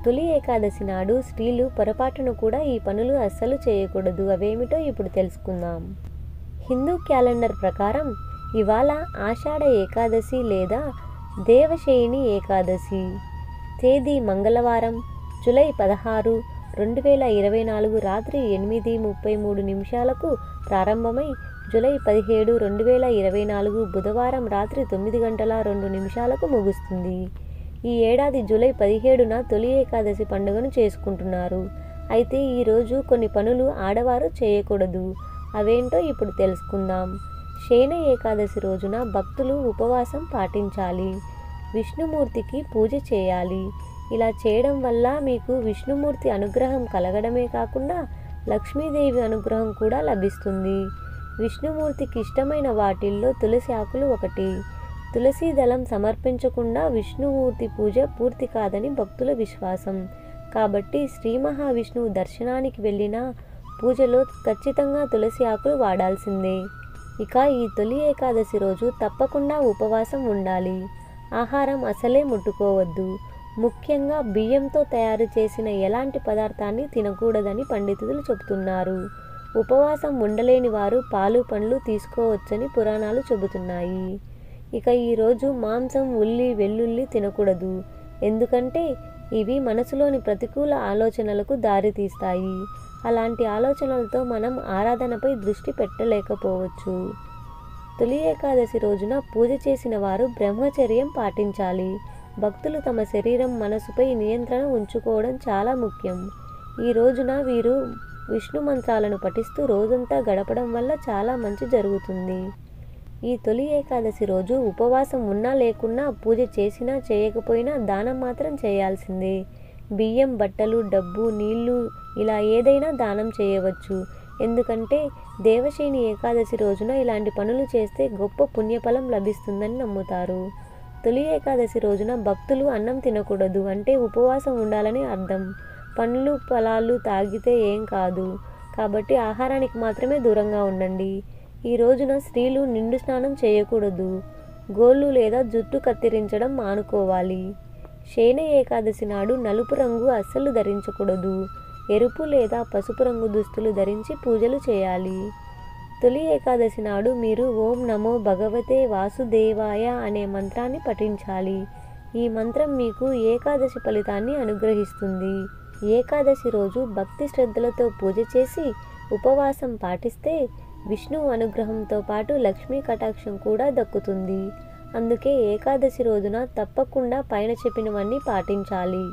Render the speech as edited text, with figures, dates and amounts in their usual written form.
తొలి ఏకాదశి నాడు స్త్రీలు పొరపాటును కూడా ఈ పనులు అస్సలు చేయకూడదు. అవేమిటో ఇప్పుడు తెలుసుకుందాం. హిందూ క్యాలెండర్ ప్రకారం ఇవాళ ఆషాఢ ఏకాదశి లేదా దేవశయని ఏకాదశి. తేదీ మంగళవారం, జూలై 16, 2024 రాత్రి 8:33 ప్రారంభమై జూలై 17, 2024 బుధవారం రాత్రి 9:02 ముగుస్తుంది. ఈ ఏడాది జూలై 17న తొలి ఏకాదశి పండుగను చేసుకుంటున్నారు. అయితే ఈరోజు కొన్ని పనులు ఆడవారు చేయకూడదు. అవేంటో ఇప్పుడు తెలుసుకుందాం. శయన ఏకాదశి రోజున భక్తులు ఉపవాసం పాటించాలి. విష్ణుమూర్తికి పూజ చేయాలి. ఇలా చేయడం వల్ల మీకు విష్ణుమూర్తి అనుగ్రహం కలగడమే కాకుండా లక్ష్మీదేవి అనుగ్రహం కూడా లభిస్తుంది. విష్ణుమూర్తికి ఇష్టమైన వాటిల్లో తులసి ఆకులు ఒకటి. తులసి దళం సమర్పించకుండా విష్ణుమూర్తి పూజ పూర్తి కాదని భక్తుల విశ్వాసం. కాబట్టి శ్రీ మహావిష్ణువు దర్శనానికి వెళ్ళినా పూజలో ఖచ్చితంగా తులసి ఆకులు వాడాల్సిందే. ఇక ఈ తొలి ఏకాదశి రోజు తప్పకుండా ఉపవాసం ఉండాలి. ఆహారం అసలే ముట్టుకోవద్దు. ముఖ్యంగా బియ్యంతో తయారు చేసిన ఎలాంటి పదార్థాన్ని తినకూడదని పండితులు చెబుతున్నారు. ఉపవాసం ఉండలేని వారు పాలు పండ్లు తీసుకోవచ్చని పురాణాలు చెబుతున్నాయి. ఇక ఈరోజు మాంసం, ఉల్లి, వెల్లుల్లి తినకూడదు. ఎందుకంటే ఇవి మనసులోని ప్రతికూల ఆలోచనలకు దారితీస్తాయి. అలాంటి ఆలోచనలతో మనం ఆరాధనపై దృష్టి పెట్టలేకపోవచ్చు. తొలి ఏకాదశి రోజున పూజ చేసిన వారు బ్రహ్మచర్యం పాటించాలి. భక్తులు తమ శరీరం, మనసుపై నియంత్రణ ఉంచుకోవడం చాలా ముఖ్యం. ఈ రోజున వీరు విష్ణు మంత్రాలను పఠిస్తూ రోజంతా గడపడం వల్ల చాలా మంచి జరుగుతుంది. ఈ తొలి ఏకాదశి రోజు ఉపవాసం ఉన్నా లేకున్నా, పూజ చేసినా చేయకపోయినా దానం మాత్రం చేయాల్సిందే. బియ్యం, బట్టలు, డబ్బు, నీళ్లు ఇలా ఏదైనా దానం చేయవచ్చు. ఎందుకంటే దేవశయని ఏకాదశి రోజున ఇలాంటి పనులు చేస్తే గొప్ప పుణ్యఫలం లభిస్తుందని నమ్ముతారు. తొలి ఏకాదశి రోజున భక్తులు అన్నం తినకూడదు అంటే ఉపవాసం ఉండాలని అర్థం. పండ్లు, ఫలాలు తాగితే ఏం కాదు. కాబట్టి ఆహారానికి మాత్రమే దూరంగా ఉండండి. ఈ రోజున స్త్రీలు నిండు స్నానం చేయకూడదు. గోళ్ళు లేదా జుట్టు కత్తిరించడం మానుకోవాలి. శయన ఏకాదశి నాడు నలుపు రంగు అస్సలు ధరించకూడదు. ఎరుపు లేదా పసుపు రంగు దుస్తులు ధరించి పూజలు చేయాలి. తొలి ఏకాదశి నాడు మీరు ఓం నమో భగవతే వాసుదేవాయ అనే మంత్రాన్ని పఠించాలి. ఈ మంత్రం మీకు ఏకాదశి ఫలితాన్ని అనుగ్రహిస్తుంది. ఏకాదశి రోజు భక్తి శ్రద్ధలతో పూజ చేసి ఉపవాసం పాటిస్తే విష్ణువు అనుగ్రహంతో పాటు లక్ష్మీ కటాక్షం కూడా దక్కుతుంది. అందుకే ఏకాదశి రోజున తప్పకుండా పైన చెప్పినవన్నీ పాటించాలి.